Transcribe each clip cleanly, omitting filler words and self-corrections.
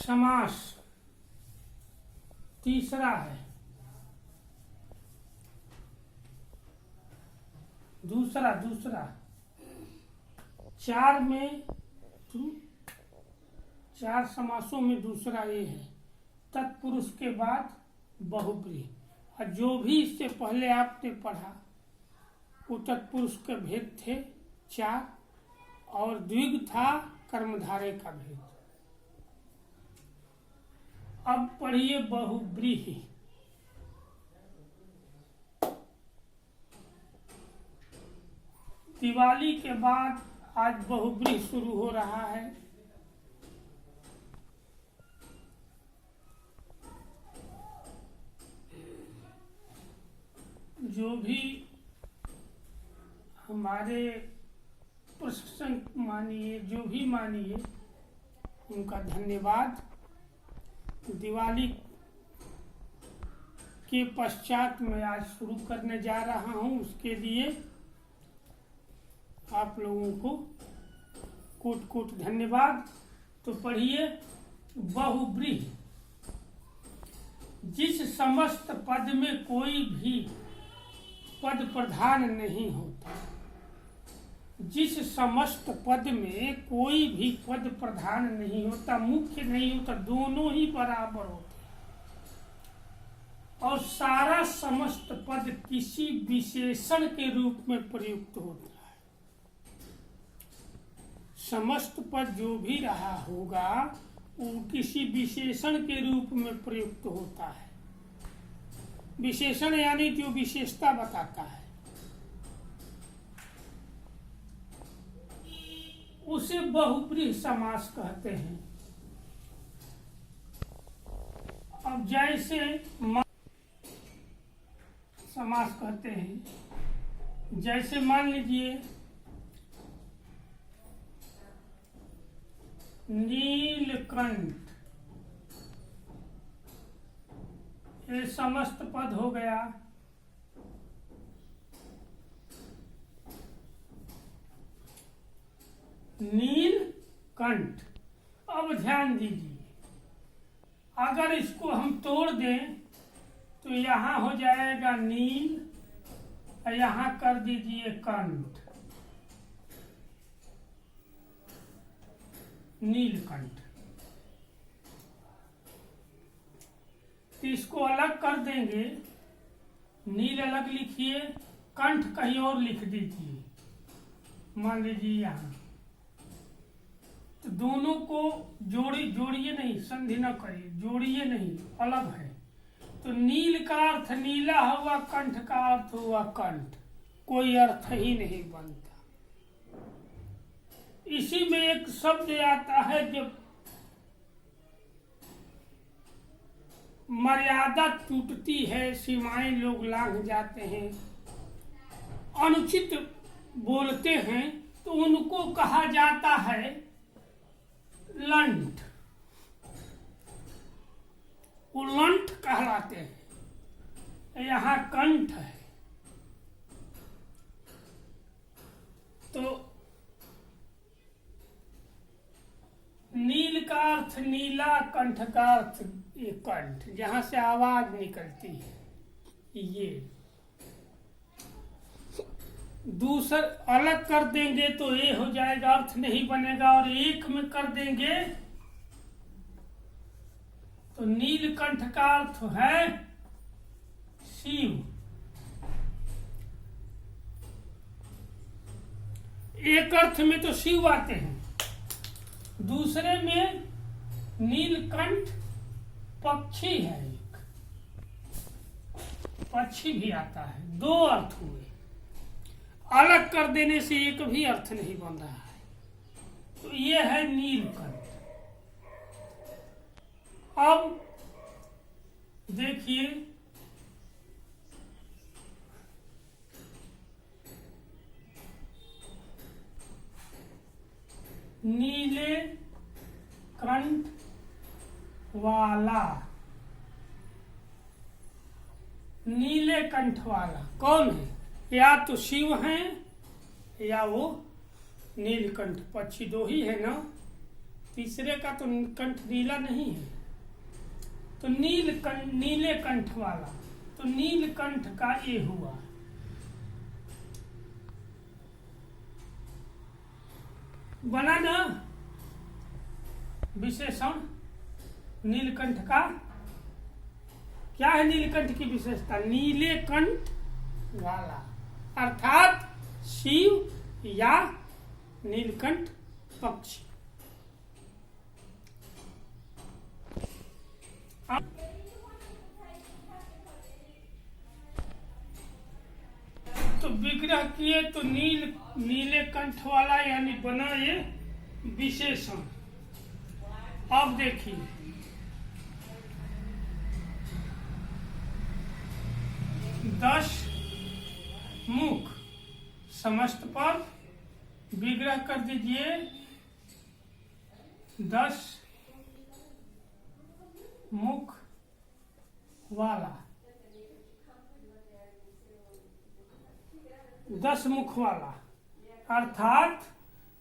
समास तीसरा है। दूसरा चार समासों में दूसरा ये है, तत्पुरुष के बाद बहुब्रीहि। और जो भी इससे पहले आपने पढ़ा वो तत्पुरुष के भेद थे 4, और द्विग था कर्मधारय का भेद। अब पढ़िए बहुब्रीहि। दिवाली के बाद आज बहुब्रीहि शुरू हो रहा है। जो भी हमारे प्रशंसक मानिए, जो भी मानिए, उनका धन्यवाद। दिवाली के पश्चात मैं आज शुरू करने जा रहा हूं, उसके लिए आप लोगों को कोट कोट धन्यवाद। तो पढ़िए बहुब्रीहि। जिस समस्त पद में कोई भी पद प्रधान नहीं होता, जिस समस्त पद में कोई भी पद प्रधान नहीं होता, मुख्य नहीं होता, दोनों ही बराबर होते, और सारा समस्त पद किसी विशेषण के रूप में प्रयुक्त होता है। समस्त पद जो भी रहा होगा वो किसी विशेषण के रूप में प्रयुक्त होता है। विशेषण यानी जो विशेषता बताता है, उसे बहुब्रीहि समास कहते हैं। अब जैसे समास कहते हैं, जैसे मान लीजिए नीलकंठ, ये समस्त पद हो गया। नीलकंठ। अब ध्यान दीजिए, अगर इसको हम तोड़ दें तो यहाँ हो जाएगा नील, और यहाँ कर दीजिए कंठ, नीलकंठ। तो इसको अलग कर देंगे, नील अलग लिखिए, कंठ कहीं और लिख दीजिए, मान लीजिए यहाँ। तो दोनों को जोड़िए नहीं, संधि न करिए, जोड़िए नहीं, अलग है। तो नील का अर्थ नीला हुआ, कंठ का अर्थ हुआ कंठ, कोई अर्थ ही नहीं बनता। इसी में एक शब्द आता है जब मर्यादा टूटती है, सीमाएं लोग लांघ जाते हैं, अनुचित बोलते हैं, तो उनको कहा जाता है लंठ। वो लंठ कहलाते हैं। यहाँ कंठ है, तो नील का अर्थ नीला, कंठ का अर्थ ये कंठ, जहां से आवाज निकलती है, ये दूसरा अलग कर देंगे तो ये हो जाएगा, अर्थ नहीं बनेगा। और एक में कर देंगे तो नीलकंठ का अर्थ है शिव। एक अर्थ में तो शिव आते हैं, दूसरे में नीलकंठ पक्षी है, एक पक्षी भी आता है। दो अर्थ हुए, अलग कर देने से एक भी अर्थ नहीं बन रहा है। तो ये है नीलकंठ। अब देखिए नीले कंठ वाला, नीले कंठ वाला कौन है? या तो शिव हैं या वो नीलकंठ, पक्षी दो ही है ना। तीसरे का तो कंठ नीला नहीं है, तो नीले कंठ वाला, तो नीलकंठ का ये हुआ। बना ना विशेषण नीलकंठ का। क्या है नीलकंठ की विशेषता? नीले कंठ वाला, अर्थात शिव या नीलकंठ पक्षी। तो विग्रह किए तो नीले कंठ वाला यानी बना ये विशेषण। अब देखिए, दस मुख समस्त पर विग्रह कर दीजिए। 10 मुख वाला, 10 मुख वाला, अर्थात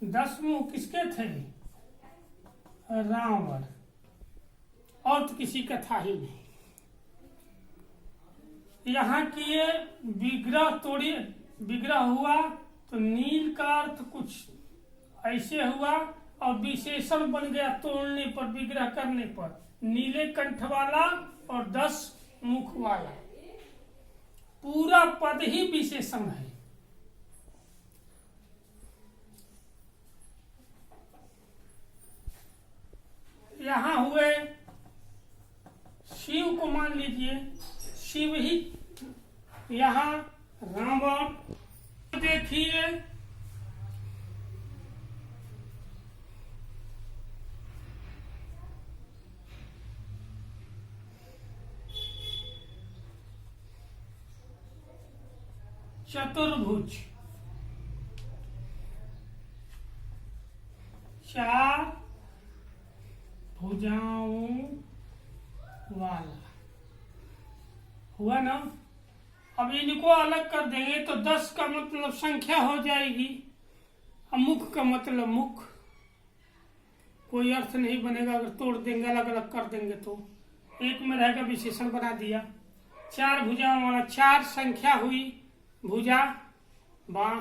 10 मुख किसके थे? रावण, और तो किसी का था ही नहीं। यहाँ किए विग्रह तोड़िए, विग्रह हुआ तो नील का अर्थ कुछ ऐसे हुआ और विशेषण बन गया तोड़ने पर, विग्रह करने पर। नीले कंठ वाला और 10 मुख वाला, पूरा पद ही विशेषण है। यहाँ हुए शिव को मान लीजिए, शिव ही। यहाँ रावण देखिए, चतुर्भुज, 4 भुजाओं वाला हुआ ना। अब इनको अलग कर देंगे तो 10 का मतलब संख्या हो जाएगी, अब मुख का मतलब मुख, कोई अर्थ नहीं बनेगा अगर तोड़ देंगे, अलग अलग कर देंगे तो। एक में रहेगा, विशेषण बना दिया। 4 भुजाओं वाला, 4 संख्या हुई, भुजा बाण,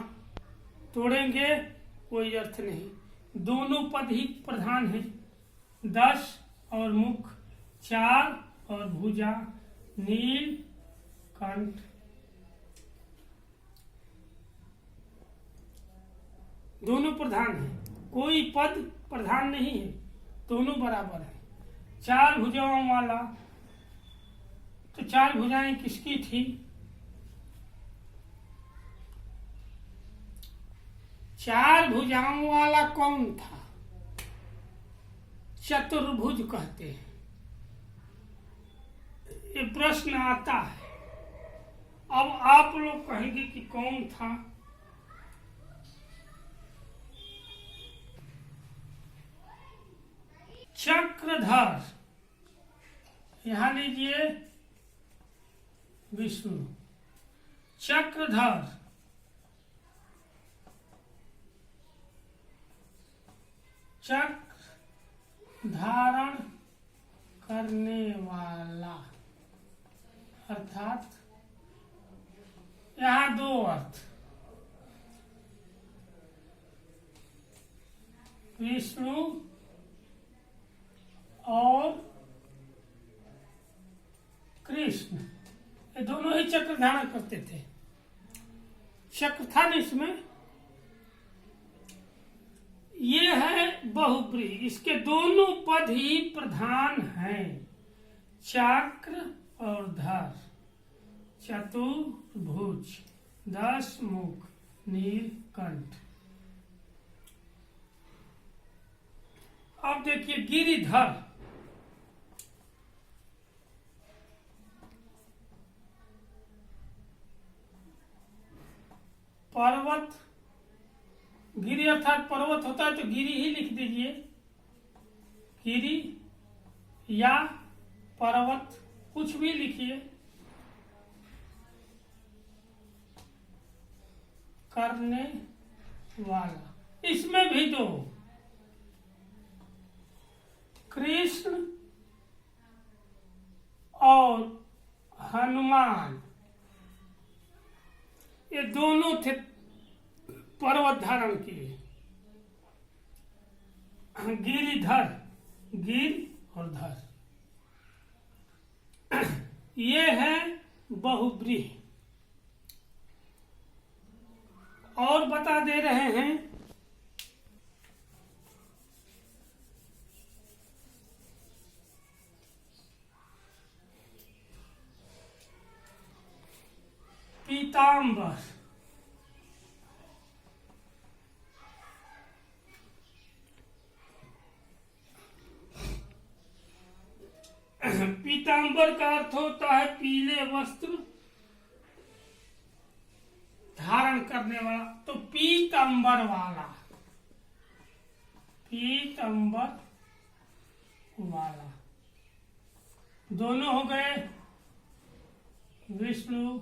तोड़ेंगे कोई अर्थ नहीं। दोनों पद ही प्रधान है, 10 और मुख, 4 और भुजा, नील कंठ। दोनों प्रधान है, कोई पद प्रधान नहीं है, दोनों बराबर है। 4 भुजाओं वाला, तो 4 भुजाएं किसकी थी? 4 भुजाओं वाला कौन था? चतुर्भुज कहते हैं। ये प्रश्न आता है, अब आप लोग कहेंगे कि कौन था? चक्रधर, यहां लीजिए विष्णु, चक्रधर, चक्र धारण करने वाला, अर्थात यहाँ 2 अर्थ, विष्णु और कृष्ण, ये दोनों ही चक्र धारण करते थे। चक्र था न इसमें, ये है बहुब्रीहि, इसके दोनों पद ही प्रधान हैं, चक्र और धर। चतुर्भुज, 10 मुख, नीलकंठ। अब देखिए गिरिधर, पर्वत, गिरि अर्थात पर्वत होता है तो गिरि ही लिख दीजिए, गिरि या पर्वत कुछ भी लिखिए। करने वाला, इसमें भी 2, कृष्ण और हनुमान ये दोनों थे पर्वत धारण किए। गिरिधर, गिर और धर, ये है बहुव्रीहि। और बता दे रहे हैं पीताम्बर, पीताम्बर का अर्थ होता है पीले वस्त्र धारण करने वाला, तो पीताम्बर वाला, पीताम्बर वाला। दोनों हो गए विष्णु,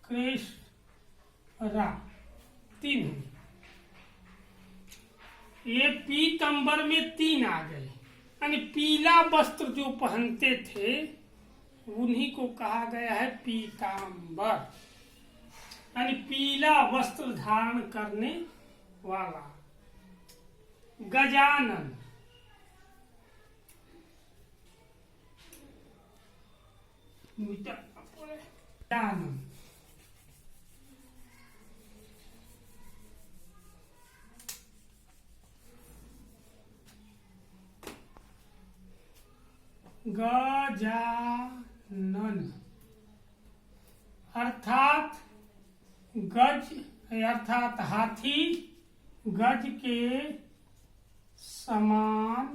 कृष्ण, राम, तीन हुए। ये पीताम्बर में तीन आ गए, यानी पीला वस्त्र जो पहनते थे उन्हीं को कहा गया है पीताम्बर, यानी पीला वस्त्र धारण करने वाला। गजानन, गजानन, गजानन अर्थात गज अर्थात हाथी गज के समान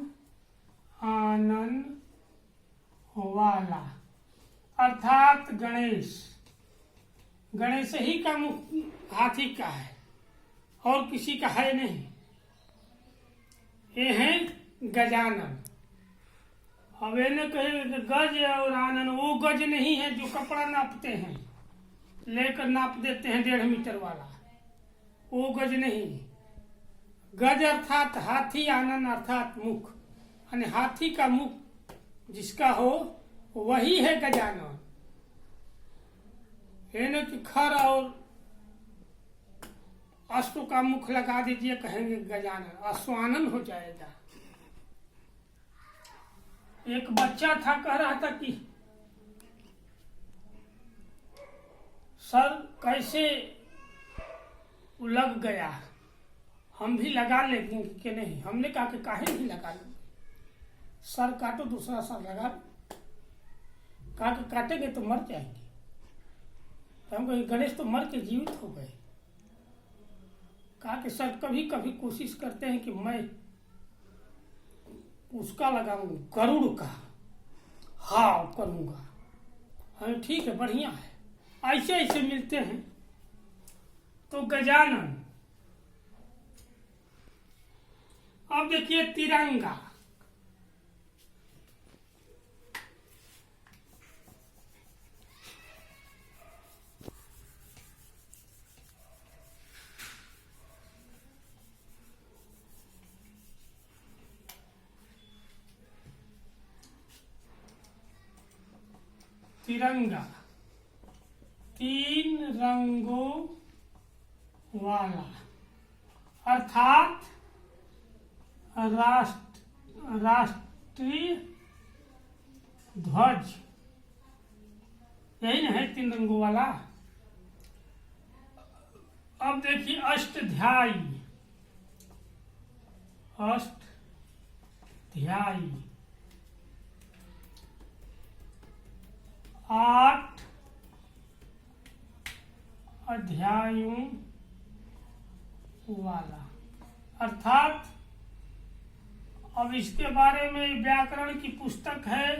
आनन वाला, अर्थात गणेश। गणेश ही का मुख हाथी का है और किसी का है नहीं। ये है गजानन। अब ये न कहे गज और आनन, वो गज नहीं है जो कपड़ा नापते हैं, लेकर नाप देते हैं 1.5 मीटर वाला, वो गज नहीं। गज अर्थात हाथी, आनन अर्थात मुख, यानी हाथी का मुख जिसका हो वही है गजानन। ये न कि खर और अश्व का मुख लगा दीजिए कहेंगे गजानन, अश्वानन हो जाएगा। एक बच्चा था कह रहा था कि सर कैसे लग गया, हम भी लगा लेंगे कि नहीं। हमने कहा कि काहे नहीं लगा लेंगे, सर काटो दूसरा सर लगा। कहा कि काटेंगे तो मर जाएंगे। तो हम कहे गणेश तो मर के जीवित हो गए। कहा कि सर कभी कभी कोशिश करते हैं कि मैं उसका लगाऊं, गरुड़ का हाँ करूंगा। हाँ ठीक है, बढ़िया है, ऐसे ऐसे मिलते हैं। तो गजानन। अब देखिए तिरंगा। तिरंगा 3 रंगों वाला, अर्थात राष्ट्रीय ध्वज। यही ना है 3 रंगों वाला। अब देखिए अष्टध्यायी, अष्टध्यायी 8 अध्यायों वाला, अर्थात अब इसके बारे में व्याकरण की पुस्तक है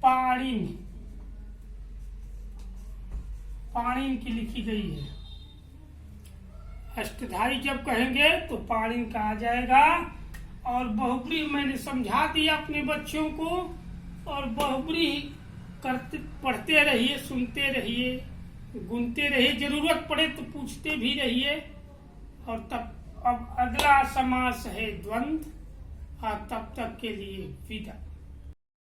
पाणिनि, पाणिनि की लिखी गई है। अष्टधाई जब कहेंगे तो पाणिनि का आ जाएगा। और बहुब्रीहि मैंने समझा दिया अपने बच्चों को, और बहुब्रीहि करते पढ़ते रहिए, सुनते रहिए, गुनते रहिए, जरूरत पड़े तो पूछते भी रहिए। और तब अब अगला समास है द्वंद्व। और तब तक के लिए विदा।